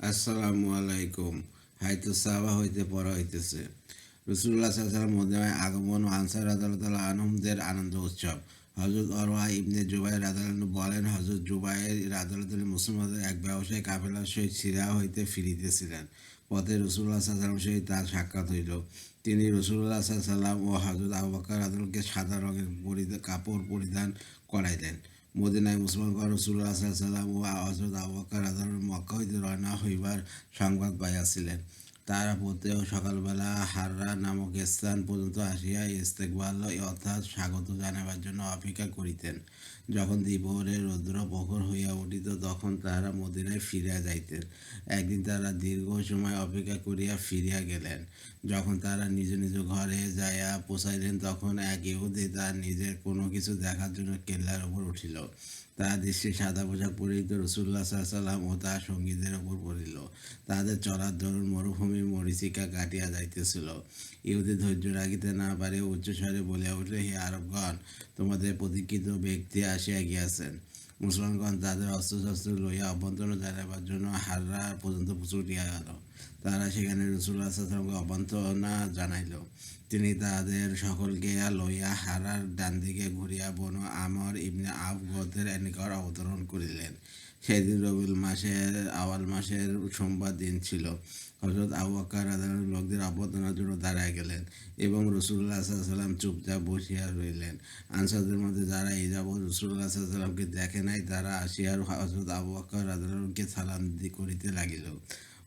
আসসালামু আলাইকুম। হাইতো সাহাবা হইতে পড়া হইতেছে রাসূলুল্লাহ সাল্লাল্লাহু আলাইহি ওয়াসাল্লাম মদিনায় আগমন ও আনসার রাদিয়াল্লাহু আনহুমদের আনন্দ উৎসব। হযরত উরওয়া ইবনে জুবাইর রাদিয়াল্লাহু আনহু বলেন, হযরত জুবাইর রাদিয়াল্লাহু আনহু মুসলমানদের এক ব্যবসায়ী কাফেলার সহিত সিরিয়া হইতে ফিরিতেছিলেন। পথে রাসূলুল্লাহ সাল্লাল্লাহু আলাইহি ওয়াসাল্লামের সহিত তার সাক্ষাৎ হইল। তিনি রাসূলুল্লাহ সাল্লাল্লাহু আলাইহি ওয়াসাল্লাম ও হযরত আবু বকর রাদিয়াল্লাহু আনহুকে সাদা রঙের কাপড় পরিধান করাইলেন। মদিনায় মুসলমানগণ রাসূলুল্লাহ সাল্লাল্লাহু আলাইহি ওয়াসাল্লাম ও হযরত আবু বকর রাদিয়াল্লাহু আনহু মক্কা হইতে রওনা হইবার সংবাদ পাইয়াছিলেন। তারা প্রত্যহ সকালবেলা হাররা নামক স্থান পর্যন্ত আসিয়া ইস্তেকবাল অর্থাৎ স্বাগত জানাবার জন্য অপেক্ষা করিতেন। যখন দ্বিপ্রহরে রৌদ্র প্রখর হইয়া উঠিত তখন তাহারা মদিনায় ফিরিয়া যাইতেন। একদিন তারা দীর্ঘ সময় অপেক্ষা করিয়া ফিরিয়া গেলেন। যখন তারা নিজ নিজ ঘরে যাইয়া পৌঁছাইলেন তখন এক ইহুদী তার নিজের কোনো কিছু দেখার জন্য কেল্লার উপর উঠিল। তার দৃষ্টি সাদা পোশাক পরিহিত রাসূলুল্লাহ সাল্লাল্লাহু আলাইহি ওয়াসাল্লাম ও তার সঙ্গীদের উপর পড়িল। তাদের চলার দরুন মরুভূমির মরীচিকা কাটিয়া যাইতেছিল। ইহুদী ধৈর্য রাখিতে না পারিয়া উচ্চস্বরে বলিয়া উঠিল, হে আরবগণ, তোমাদের প্রতীক্ষিত ব্যক্তি আসিয়া গিয়াছেন। মুসলমানগণ তাদের অস্ত্রশস্ত্র লইয়া অভ্যন্তর জানাবার জন্য হাররা পর্যন্ত ছুটিয়া গেল। তারা সেখানে রাসূলুল্লাহ সাল্লাল্লাহু আলাইহি ওয়াসাল্লামকে অভ্যর্থনা জানাইল। তিনি তাদের সকলকে লইয়া হারার ডান দিকে ঘুরিয়া বনু আমর ইবনে আফ গোত্রের নিকট অবতরণ করিলেন। সেদিন রবিউল মাসের আওয়াল মাসের সোমবার দিন ছিল। হযরত আবু বকর রাদিয়াল্লাহু আনহু লোকদের অভ্যর্থনার জন্য দাঁড়াইয়া গেলেন এবং রাসূলুল্লাহ সাল্লাল্লাহু আলাইহি ওয়াসাল্লাম চুপচাপ বসিয়া রহিলেন। আনসারদের মধ্যে যারা এই যাবৎ রাসূলুল্লাহ সাল্লাল্লাহু আলাইহি ওয়াসাল্লামকে দেখে নাই তারা আসিয়া হযরত আবু বকর রাদিয়াল্লাহু আনহুকে সালাম করিতে লাগিল।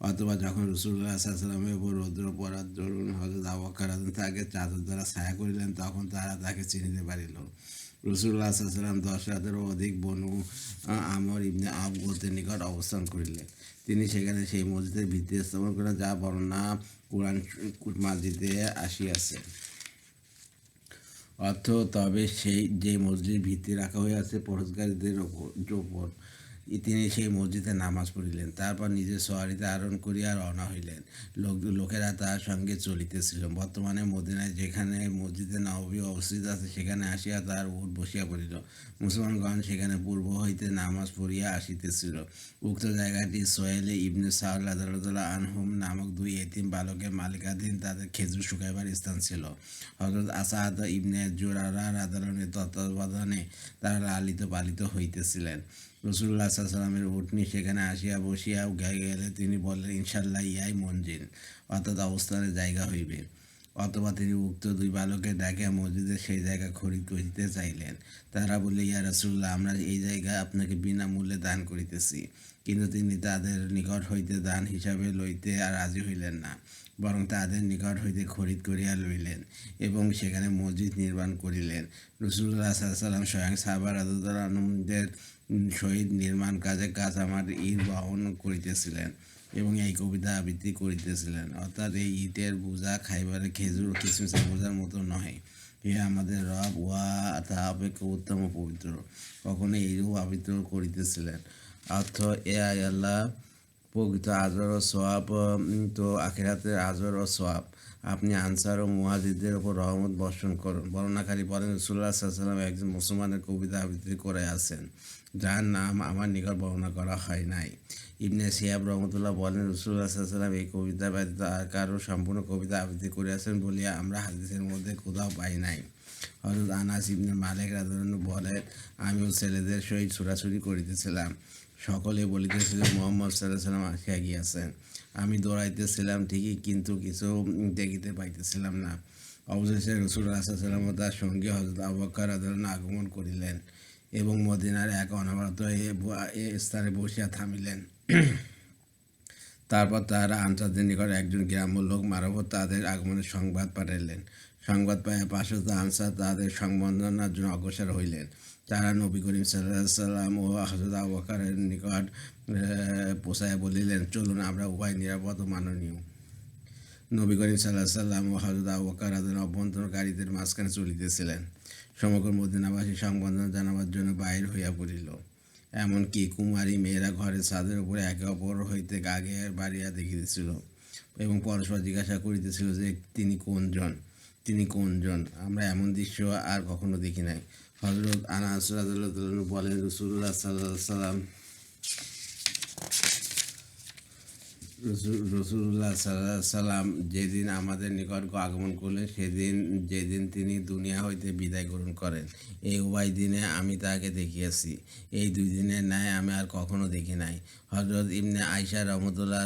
অথবা যখন রাসূলুল্লাহ সাল্লাল্লাহু আলাইহি ওয়াসাল্লামের উপর রৌদ্র পড়ার দরুন হযরত আবু বকর রাদিয়াল্লাহু আনহু তাকে চাদর দ্বারা ছায়া করিলেন তখন তারা তাকে চিনিতে পারিল। রাসূলুল্লাহ সাল্লাল্লাহু আলাইহি ওয়াসাল্লাম 10 রাতেরও অধিক বনু আমর ইবনে আফ গোত্রের নিকট অবস্থান করিলেন। তিনি সেখানে সেই মসজিদের ভিত্তি স্থাপন করেন যা বর্ণনা কুরআন মাজিদে আসিয়াছে। অর্থ তবে সেই যে মসজিদ ভিত্তি রাখা হইয়াছে পরহেজগারীদের উপর তিনি সেই মসজিদে নামাজ পড়িলেন। তারপর নিজের সওয়ারিতে আরোহণ করিয়া রওনা হইলেন। লোকেরা তার সঙ্গে চলিতেছিল। বর্তমানে মদিনায় যেখানে মসজিদে নববী অবস্থিত আছে সেখানে আসিয়া তার উট বসিয়া পড়িল। মুসলমানগণ সেখানে পূর্ব হইতে নামাজ পড়িয়া আসিতেছিল। উক্ত জায়গাটি সোহেল ইবনে সাদ রাদিয়াল্লাহু আনহুম নামক দুই এতিম বালকের মালিকাধীন তাদের খেজুর শুকাইবার স্থান ছিল। হযরত আসাদ ইবনে জুরারা রাদিয়াল্লাহু আনহুর তত্ত্বাবধানে তারা লালিত পালিত হইতেছিলেন। রাসূলুল্লাহ সাল্লাল্লাহু আলাইহি ওয়াসাল্লামের উটনী সেখানে আসিয়া বসিয়া গেলে তিনি বললেন, ইনশাআল্লাহ ইহাই মঞ্জিল অর্থাৎ অবস্থানের জায়গা হইবে। অথবা তিনি উক্ত দুই বালককে ডাকিয়া মসজিদের সেই জায়গা খরিদ করিতে চাইলেন। তারা বললে, ইয়া রাসূলুল্লাহ, আমরা এই জায়গা আপনাকে বিনামূল্যে দান করিতেছি। কিন্তু তিনি তাদের নিকট হইতে দান হিসাবে লইতে রাজি হইলেন না, বরং তাদের নিকট হইতে খরিদ করিয়া লইলেন এবং সেখানে মসজিদ নির্মাণ করিলেন। রাসূলুল্লাহ সাল্লাল্লাহু আলাইহি ওয়াসাল্লাম স্বয়ং সাহাবা রাদিয়াল্লাহু আনহুমদের সহিত নির্মাণ কাজে কাঁচামাল ইট বহন করিতেছিলেন এবং এই কবিতা আবৃত্তি করিতেছিলেন, অর্থাৎ এই ইটের বোঝা খাইবারে খেজুর ও কিশমিশের বোঝার মতো নহে। হে আমাদের রব, উহা তাহা অপেক্ষা উত্তম ও পবিত্র। কখনো এইরূপ আবৃত্তি করিতেছিলেন। অর্থ, এ আল্লাহ প্রকৃত আজর ও সোয়াব, তো আখিরাতের আজর ও সোয়াব আপনি আনসার ও মুহাজিরদের উপর রহমত বর্ষণ করুন। বর্ণনাকারী বলেন, রাসূলুল্লাহ সাল্লাল্লাহু আলাইহি ওয়াসাল্লাম একজন মুসলমানের কবিতা আবৃত্তি করে আছেন, যার নাম আমার নিকট বর্ণনা করা হয় নাই। ইবনে শিহাব রহমতুল্লাহ বলেন, রাসূলুল্লাহ সাল্লাল্লাহু আলাইহি ওয়াসাল্লাম এই কবিতা ব্যতীত আর কারো সম্পূর্ণ কবিতা আবৃত্তি করিয়াছেন বলিয়া আমরা হাদিসের মধ্যে কোথাও পাই নাই। হযরত আনাস ইবনে মালিক রাদিয়াল্লাহু আনহু বলেন, আমিও ছেলেদের সহিত ছোটাছুটি করিতেছিলাম। সকলে বলিতেছিল, মুহাম্মদ সাল্লাল্লাহু আলাইহি ওয়াসাল্লাম আসিয়া গিয়াছেন। আমি দৌড়াইতেছিলাম ঠিকই, কিন্তু কিছু দেখিতে পাইতেছিলাম না। অবশেষে রাসূলুল্লাহ সাল্লাল্লাহু আলাইহি ওয়াসাল্লাম ও তার সঙ্গী হযরত আবু বকর রাদিয়াল্লাহু আনহু আগমন করিলেন এবং মদিনার এক অনবরত স্থানে বসিয়া থামিলেন। তারপর তাহারা আনসারদের নিকট একজন গ্রাম্য লোক মারফত তাদের আগমনের সংবাদ পাঠাইলেন। সংবাদ পাইয়া পাঁচশত আনসার তাদের সংবর্ধনার জন্য অগ্রসর হইলেন। তারা নবী করিম সাল্লাল্লাহু আলাইহি ওয়াসাল্লাম ও হযরত আবু বকরের নিকট পৌঁছাইয়া বলিলেন, চলুন, আমরা উভয় নিরাপদ ও মাননীয়। নবী করিম সাল্লাল্লাহু আলাইহি ওয়াসাল্লাম ও হযরত আবু বকর রাদিয়াল্লাহু আনহু অভ্যন্তরকারীদের মাঝখানে চলিতেছিলেন। সমগ্র মদিনাবাসী সংবর্ধনা জানাবার জন্য বাহির হইয়া পড়িল। এমনকি কুমারী মেয়েরা ঘরের ছাদের উপরে একে অপর হইতে আগে বাড়িয়া দেখিতেছিল এবং পরস্পর জিজ্ঞাসা করিতেছিল যে তিনি কোনজন, আমরা এমন দৃশ্য আর কখনো দেখি নাই। হযরত আনাস রাদিয়াল্লাহু আনহু বলেন, রাসূলুল্লাহ সাল্লাল্লাহু আলাইহি ওয়াসাল্লাম রসুল্লাহ সাল্লাহ সাল্লাম যেদিন আমাদের নিকট আগমন করলেন যেদিন তিনি দুনিয়া হইতে বিদায় গ্রহণ করেন, এই উভয় দিনে আমি তাহাকে দেখিয়াছি। এই 2 দিনের ন্যায় আমি আর কখনো দেখি নাই। হজরত ইবনে আয়সা রহমতুল্লাহ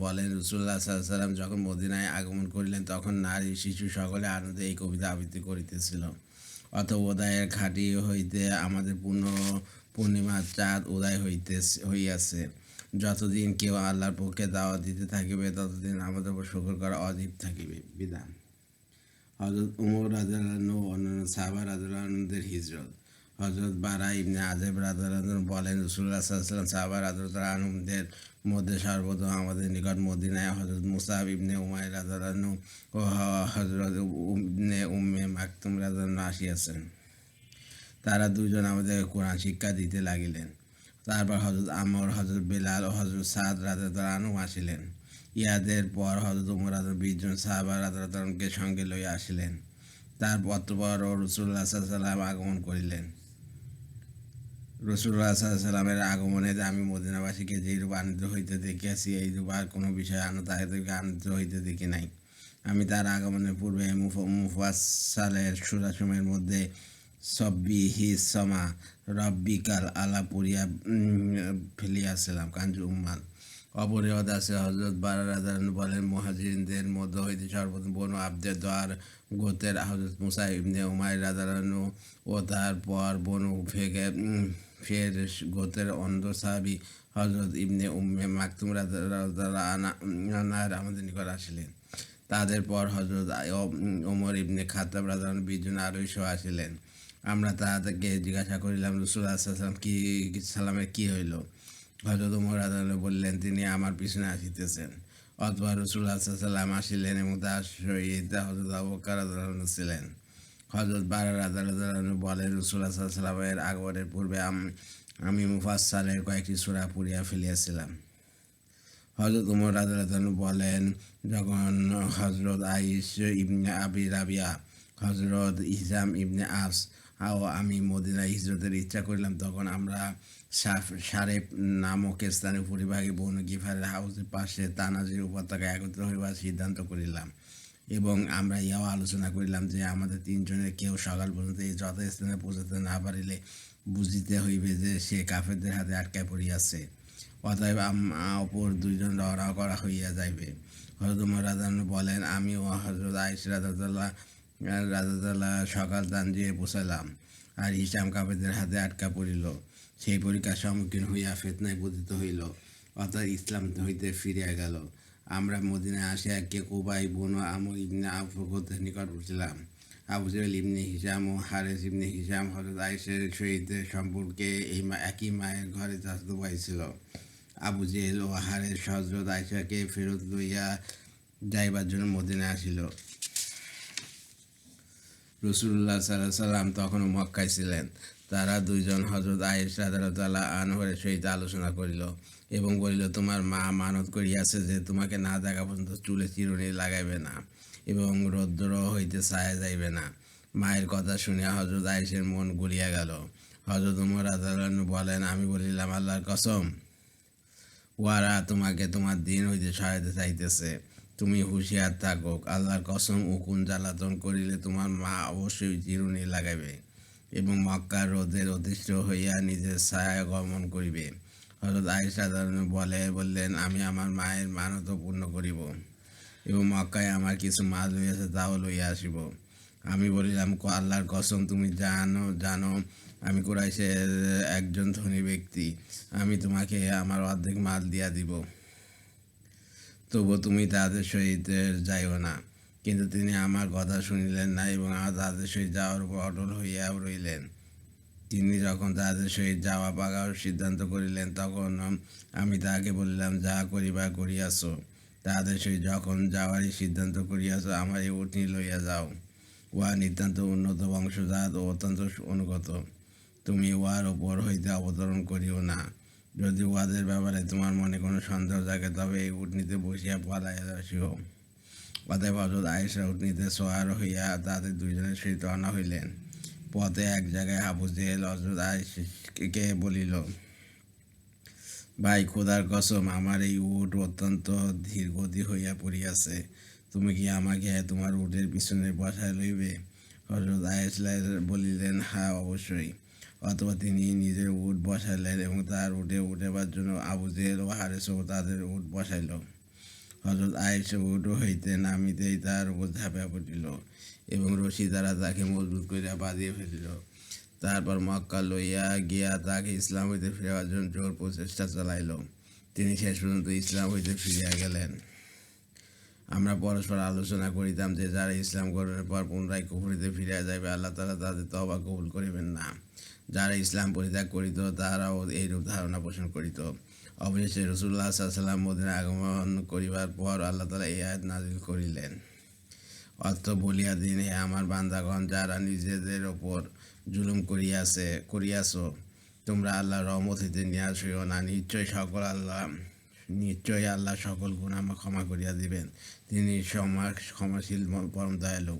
বলেন, রসুল্লাহ সাল্লাহ সাল্লাম যখন মদিনায় আগমন করিলেন তখন নারী শিশু সকলে আনন্দে এই কবিতা আবৃত্তি করিতেছিল। অত উদয়ের ঘাটি হইতে আমাদের পূর্ণিমার চাঁদ উদয় হইয়াছে। যতদিন কেউ আল্লাহর পক্ষে দাওয়াত দিতে থাকিবে ততদিন আমাদের উপর শুকর করা অজীব থাকিবে। বিধান। হজরত উমর রাদিয়াল্লাহু ও অন্যান্য সাহাবা রাদিয়াল্লাহুদের হিজরত। হজরত বারা ইবনে আযিব রাদিয়াল্লাহু বলেন, রাসূলুল্লাহ সাল্লাল্লাহু আলাইহি ওয়াসাল্লাম সাহাবা রাদিয়াল্লাহু আনহুদের মধ্যে সর্বপ্রথম আমাদের নিকট মদিনায় হজরত মুসআব ইবনে উমাইর রাদিয়াল্লাহু ও হজরত ইবনে উম্মে মাকতুম রাদিয়াল্লাহু আসিয়াছেন। তারা দুজন আমাদের কোরআন শিক্ষা দিতে লাগিলেন। তারপর হজরত আমর, হজরত বেলাল ও হজরত সাদ রাদিয়াল্লাহু আনহু আসিলেন। ইহাদের পর হজরত উমর 20 জন সাহাবা রাদিয়াল্লাহু আনহুকে সঙ্গে লইয়া আসিলেন। অতঃপর রাসূলুল্লাহ সাল্লাল্লাহু আলাইহি ওয়াসাল্লাম আগমন করিলেন। রাসূলুল্লাহ সাল্লাল্লাহু আলাইহি ওয়াসাল্লামের আগমনে আমি মদিনাবাসীকে যেইরূপ আনন্দিত হইতে দেখিয়াছি, এইরূপ আর কোনো বিষয়ে তাহাদেরকে আনন্দিত হইতে দেখি নাই। আমি তার আগমনের পূর্বে মুফাসসালের সূরাসমূহের মধ্যে সব্বিহিস সমা রব্বিকাল আলা পড়িয়া ফেলিয়াছিলাম। কানজুল উম্মাল। অপরিহদ আছে হজরত বারা রাদিয়াল্লাহু বলেন, মুহাজিরদের মধ্য হইতে সর্বপ্রথম বনু আব্দের দোয়ার গোত্রের হজরত মুসা ইবনে উমাইর রাদিয়াল্লাহু ও তারপর বনু ফের গোত্রের অন্ধ সাহাবী হজরত ইবনে উম্মে মাকতুম রাদিয়াল্লাহু আনহু আমাদের নিকট আসিলেন। তাদের পর হজরত ওমর ইবনে খাত্তাব রাদিয়াল্লাহু 20 জন আরোহী আসিলেন। আমরা তাহাদেরকে জিজ্ঞাসা করিলাম, রাসূলুল্লাহ সাল্লাল্লাহু আলাইহি সাল্লামের কি হইল? হযরত ওমর রাদিয়াল্লাহু বললেন, তিনি আমার পিছনে আসিতেছেন। অতঃপর রাসূলুল্লাহ সাল্লাল্লাহু আলাইহি ওয়াসাল্লাম আসিলেন এবং তার সহিত হযরত আবু বকর রাদিয়াল্লাহু ছিলেন। হযরত বারা রাদিয়াল্লাহু বলেন, রাসূলুল্লাহ সাল্লাল্লাহু আলাইহি ওয়াসাল্লামের আগমনের পূর্বে আমি মুফাসসালের কয়েকটি সূরা পড়িয়া ফেলিয়াছিলাম। হযরত উমর রাদিয়াল্লাহু বলেন, যখন হযরত আইস ইবনে আবি রাবিয়া, হযরত হিশাম ইবনে আস ও আমি মদিনায় হিজরতের ইচ্ছা করিলাম, তখন আমরা সারেফ নামক স্থানে উপরিভাগে বনু গিফারের হাউসের পাশে তানাজির উপত্যকায় একত্র হইবার সিদ্ধান্ত করিলাম এবং আমরা ইহাও আলোচনা করিলাম যে আমাদের 3 জনের কেউ সকাল পর্যন্ত এই যথাস্থানে পৌঁছাতে না পারিলে বুঝিতে হইবে যে সে কাফেরদের হাতে আটকায় পড়িয়াছে। অতএব অপর 2 জন রওনা করা হইয়া যাইবে। হযরত উমর রাদিয়াল্লাহু বলেন, আমি ও হযরত আয়েশা রাদিয়াল্লাহু সকাল তানজিয়ে পৌঁছালাম, আর হিশাম কাফেরদের হাতে আটকা পড়িল। সেই পরীক্ষার সম্মুখীন হইয়া ফিতনায় পতিত হইল, অর্থাৎ ইসলাম হইতে ফিরিয়া গেল। আমরা মদিনায় আসিয়া কুবাই বনু আমর ইবনে আওফ গোত্রের নিকট উঠিলাম। আবু জেহেল ইবনে হিশাম ও হারেস ইবনে হিশাম হযরত আয়েশার সহিত সম্পর্কে একই মায়ের ঘরে চাচাতো ভাই ছিল। আবু জেহেল ও হারেস হযরত আয়েশাকে ফেরত লইয়া যাইবার জন্য মদিনায় আসিল। রাসূলুল্লাহ সাল্লাল্লাহু আলাইহি ওয়াসাল্লাম তখনও মক্কায় ছিলেন। তারা 2 জন হযরত আয়েশা রাদিয়াল্লাহু আনহার সহিত আলোচনা করিল এবং বলিল, তোমার মা মানত করিয়াছে যে তোমাকে না দেখা পর্যন্ত চুলে চিরুনি লাগাইবে না এবং রৌদ্র হইতে ছায়া যাইবে না। মায়ের কথা শুনিয়া হযরত আয়েশার মন গলিয়া গেল। হযরত উমর রাদিয়াল্লাহু আনহু বলেন, আমি বলিলাম, আল্লাহর কসম, ওরা তোমাকে তোমার দিন হইতে সরাইতে চাইতেছে। তুমি হুঁশিয়ার থাকো। আল্লাহর কসম, উকুন জ্বালাতন করিলে তোমার মা অবশ্যই চিরুনি লাগাইবে এবং মক্কার রোদের অতিষ্ঠ হইয়া নিজের ছায়া গমন করিবে। হযরত আয়েশা বললেন, আমি আমার মায়ের মানত পূর্ণ করিব এবং মক্কায় আমার কিছু মাল লইয়াছে তাও লইয়া আসিব। আমি বলিলাম, আল্লাহর কসম, তুমি জানো আমি কুরাইশের একজন ধনী ব্যক্তি। আমি তোমাকে আমার অর্ধেক মাল দিয়া দিব, তবু তুমি তাদের সহিত যাইও না। কিন্তু তিনি আমার কথা শুনিলেন না এবং তাদের সহিত যাওয়ার উপর অটল হইয়া রইলেন। তিনি যখন তাদের সহিত যাওয়া পাকার সিদ্ধান্ত করিলেন, তখন আমি তাহাকে বলিলাম, যা করিবার করিয়াছ, তাদের সহিত যখন যাওয়ারই সিদ্ধান্ত করিয়াছ, আমার এই উটনি লইয়া যাও। উহা নিতান্ত উন্নত বংশজাত ও অত্যন্ত অনুগত। তুমি উহার ওপর হইতে অবতরণ করিও না। যদি উহাদের ব্যাপারে তোমার মনে কোনো সন্দেহ থাকে, তবে এই উটনিতে বসিয়া পালাইয়া আসিও। অতএব হযরত আয়েশা উটনিতে সওয়ার হইয়া তাদের 2 জনের সহিত রওনা হইলেন। পথে এক জায়গায় আবু জেহেল হযরত আয়েশাকে বলিল, ভাই, খোদার কসম, আমার এই উট অত্যন্ত ধীরগতি হইয়া পড়িয়াছে। তুমি কি আমাকে তোমার উটের পিছনে বসায় লইবে? হযরত আয়েশা বলিলেন, হ্যাঁ, অবশ্যই। অথবা তিনি নিজের উট বসাইলেন এবং তার উটে উঠিবার জন্য আবু জেহেল ও হারেসও তাদের উট বসাইল। হযরত আয়েশা উট হইতে নামিতেই তার উপর ঝাঁপিয়া পড়িল এবং রশি দ্বারা তাকে মজবুত করিয়া বাঁধিয়া ফেলিল। তারপর মক্কা লইয়া গিয়া তাকে ইসলাম হইতে ফিরাবার জন্য জোর প্রচেষ্টা চালাইল। তিনি শেষ পর্যন্ত ইসলাম হইতে ফিরিয়া গেলেন। আমরা পরস্পর আলোচনা করিতাম যে যারা ইসলাম গ্রহণের পর পুনরায় কুফরিতে ফিরিয়া যাইবে, আল্লাহ তাআলা তাদের তওবা কবুল করিবেন না। যারা ইসলাম পরিত্যাগ করিত তারাও এইরূপ ধারণা পোষণ করিত। অবশেষে রাসূলুল্লাহ সাল্লাল্লাহু আলাইহি ওয়াসাল্লাম মদীনায় আগমন করিবার পর আল্লাহ তাআলা এই আয়াত নাযিল করিলেন। অর্থ বলিয়া দিন, হে আমার বান্দাগণ, যারা নিজেদের ওপর জুলুম করিয়াছ, তোমরা আল্লাহর রহমত হইতে নিরাশ হইও না। নিশ্চয়ই আল্লাহ সকল গুনাহ ক্ষমা করিয়া দিবেন। তিনি ক্ষমাশীল পরম দয়ালু।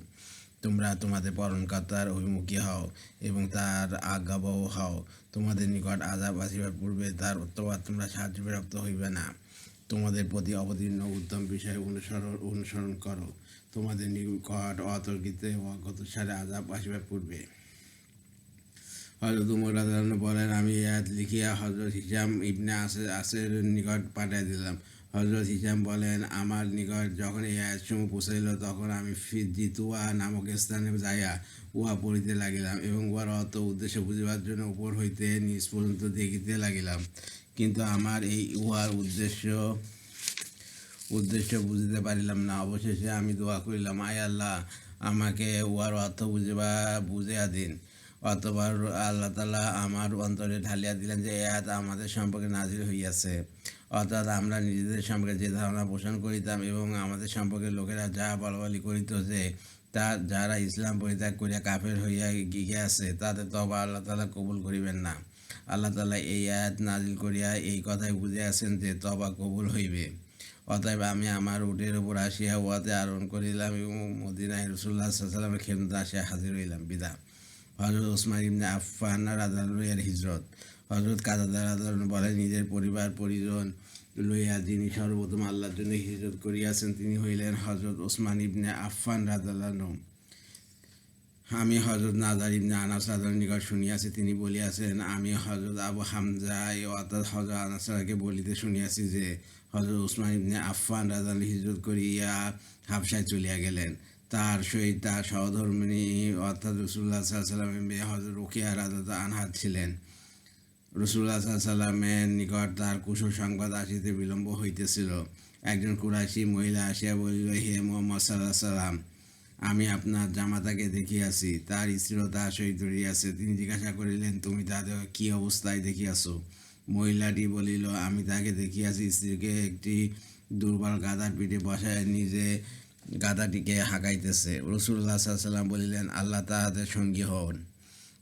তোমরা তোমাদের পালনকর্তার অভিমুখী হও এবং তার আজ্ঞাবহ হও। তোমাদের নিকট আযাব আসিবার পূর্বে তার অথবা তোমরা সাহায্য প্রাপ্ত হইবে না। তোমাদের প্রতি অবতীর্ণ উত্তম বিষয় অনুসরণ করো। তোমাদের নিকট অতর্কিত অজ্ঞাতসারে আযাব আসিবার পূর্বে। হযরত উমর রাদিয়াল্লাহু আনহু বলেন, আমি এই আয়াত লিখিয়া হযরত হিশাম ইবনে আসের নিকট পাঠাইয়া দিলাম। হযরত হিশাম বলেন, আমার নিকট যখন এই আয়াতসমূহ পৌঁছাইল, তখন আমি জিতুয়া নামক স্থানে যাইয়া উহা পড়িতে লাগিলাম এবং উহার অর্থ উদ্দেশ্য বুঝিবার জন্য উপর হইতে নিচ পর্যন্ত দেখিতে লাগিলাম। কিন্তু আমার এই উহার উদ্দেশ্য বুঝিতে পারিলাম না। অবশেষে আমি দোয়া করিলাম, আয় আল্লাহ, আমাকে উহার অর্থ বুঝিয়া দিন। অতঃপর আল্লাহ তাআলা আমার অন্তরে ঢালিয়া দিলেন যে এই আয়াত আমাদের সম্পর্কে নাযিল হইয়াছে। অর্থাৎ আমরা নিজেদের সম্পর্কে যে ধারণা পোষণ করিতাম এবং আমাদের সম্পর্কে লোকেরা যা বলাবলি করিত যে যারা ইসলাম পরিত্যাগ করিয়া কাফের হইয়া গিয়াছে, তাদের তওবা আল্লাহ তাআলা কবুল করিবেন না। আল্লাহ তাআলা এই আয়াত নাযিল করিয়া এই কথাই বুঝাইয়াছেন যে তওবা কবুল হইবে। অতএব আমি আমার উটের উপর আসিয়া উহাতে আরোহণ করিলাম এবং মদীনায় রাসূলুল্লাহ সাল্লাল্লাহু আলাইহি ওয়াসাল্লামের খেদমতে আসিয়া হাজির হইলাম। বিদায়। হযরত ওসমান ইবনে আফফান রাদিয়াল্লাহু আনহু এর হিজরত। হযরত কাতাদা রাদিয়াল্লাহু আনহু বলেন, নিজের পরিবার পরিজন লইয়া যিনি সর্বপ্রথম আল্লাহর জন্য হিজরত করিয়াছেন, তিনি হইলেন হযরত ওসমান ইবনে আফফান রাদিয়াল্লাহু আনহু। আমি হযরত নাজার ইবনে আনাস রাদিয়াল্লাহু নিকট শুনিয়াছি, তিনি বলিয়াছেন, আমি হযরত আবু হামজা অর্থাৎ হযরত আনাসকে বলিতে শুনিয়াছি যে হযরত ওসমান ইবনে আফফান রাদিয়াল্লাহু হিজরত করিয়া হাবশায় চলিয়া গেলেন। তার সহিত তার সহধর্মিণী অর্থাৎ রাসূলুল্লাহ সাল্লাল্লাহু আলাইহি ওয়াসাল্লামের মেয়ে হযরত রুকিয়া রাদিয়াল্লাহু আনহা ছিলেন। রাসূলুল্লাহ সাল্লাল্লাহু আলাইহি ওয়াসাল্লামের নিকট তার কুশল সংবাদ আসিতে বিলম্ব হইতেছিল। একজন কুরাইশী মহিলা আসিয়া বলিল, হে মুহাম্মদ সাল্লাল্লাহু আলাইহি ওয়াসাল্লাম, আমি আপনার জামাতাকে দেখিয়াছি, তার স্ত্রীও তাহার সহিত রহিয়াছে। তিনি জিজ্ঞাসা করিলেন, তুমি তাহাদের কি অবস্থায় দেখিয়াছ? মহিলাটি বলিল, আমি তাকে দেখিয়াছি স্ত্রীকে একটি দুর্বল গাধার পিঠে বসায় নিজে গাধাটিকে হাঁকাইতেছে। রাসূলুল্লাহ সাল্লাল্লাহু আলাইহি ওয়াসাল্লাম বলিলেন, আল্লাহ তাহাদের সঙ্গী হন।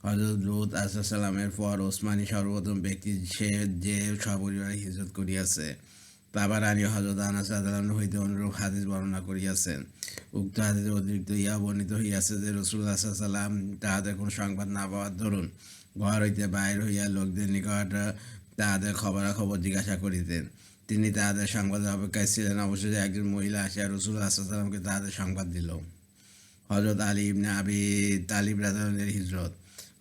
হযরত লূত আলাইহিসসালামের পর ওসমানই সর্বপ্রথম ব্যক্তি যে সপরিবারে হিজরত করিয়াছে। তাবারানী হযরত আনাস রাদিয়াল্লাহু আনহু হইতে অনুরূপ হাদিস বর্ণনা করিয়াছেন। উক্ত হাদিসে অতিরিক্ত ইহা বর্ণিত হইয়াছে যে রাসূলুল্লাহ সাল্লাল্লাহু আলাইহি ওয়াসাল্লাম তাহাদের কোনো সংবাদ না পাওয়ার দরুন ঘর হইতে বাহির হইয়া লোকদের নিকট তাহাদের খবরাখবর জিজ্ঞাসা করিতেন। তিনি তাহাদের সংবাদের অপেক্ষায় ছিলেন। অবশেষে একজন মহিলা আসিয়া রাসূলুল্লাহ সাল্লাল্লাহু আলাইহি ওয়াসাল্লামকে তাহাদের সংবাদ দিল। হযরত আলী ইবনে আবি তালিব রাদিয়াল্লাহু আনহু হিজরত।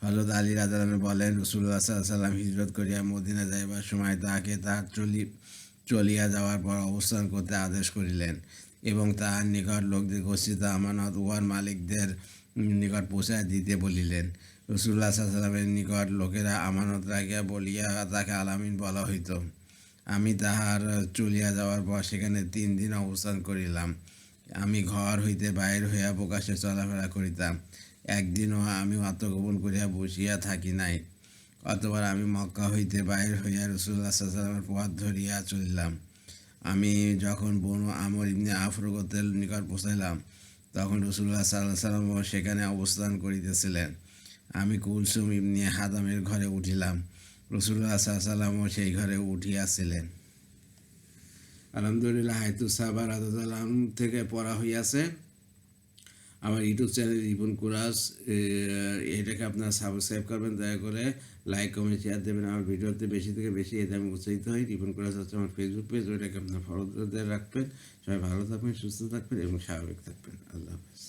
হযরত আলী রাদিয়াল্লাহু আনহু বলেন, রাসূলুল্লাহ সাল্লাল্লাহু আলাইহি ওয়াসাল্লাম হিজরত করিয়া মদিনা যাইবার সময় তাহাকে তাহার চলিয়া যাওয়ার পর অবস্থান করতে আদেশ করিলেন এবং তাহার নিকট লোকদের গচ্ছিত আমানত উহার মালিকদের নিকট পৌঁছাইয়া দিতে বলিলেন। রাসূলুল্লাহ সাল্লাল্লাহু আলাইহি ওয়াসাল্লামের নিকট লোকেরা আমানত রাখিয়া বলিয়া তাকে আলামিন বলা হইত। আমি তাহার চলিয়া যাওয়ার পর সেখানে 3 দিন অবস্থান করিলাম। আমি ঘর হইতে বাহির হইয়া প্রকাশ্যে চলাফেরা করিতাম। একদিনও আমি আত্মগোপন করিয়া বসিয়া থাকি নাই। অতঃপর আমি মক্কা হইতে বাহির হইয়া রাসূলুল্লাহ সাল্লাল্লাহু আলাইহি ওয়াসাল্লামের পথ ধরিয়া চলিলাম। আমি যখন বনু আমর ইবনে আফ গোত্রের নিকট পৌঁছাইলাম, তখন রাসূলুল্লাহ সাল্লাল্লাহু আলাইহি ওয়াসাল্লাম সেখানে অবস্থান করিতেছিলেন। আমি কুলসুম ইবনে হাদামের ঘরে উঠিলাম। রাসূলুল্লাহ সাল্লাল্লাহু আলাইহি ওয়াসাল্লাম সেই ঘরে উঠিয়াছিলেন। আলহামদুলিল্লাহ। হায়তু সাহাবা রাদিয়াল্লাহু আনহু থেকে পড়া হইয়াছে। আমার ইউটিউব চ্যানেল রিপন কুরাস, এটাকে আপনারা সাবস্ক্রাইব করবেন, দয়া করে লাইক কমেন্ট শেয়ার দেবেন আমার ভিডিওতে বেশি থেকে বেশি, এতে আমি উৎসাহিত হই। রিপন কুরাস হচ্ছে আমার ফেসবুক পেজ, ওইটাকে আপনার ফলো দিয়ে রাখবেন। সবাই ভালো থাকবেন, সুস্থ থাকবেন এবং স্বাভাবিক থাকবেন। আল্লাহ হাফেজ।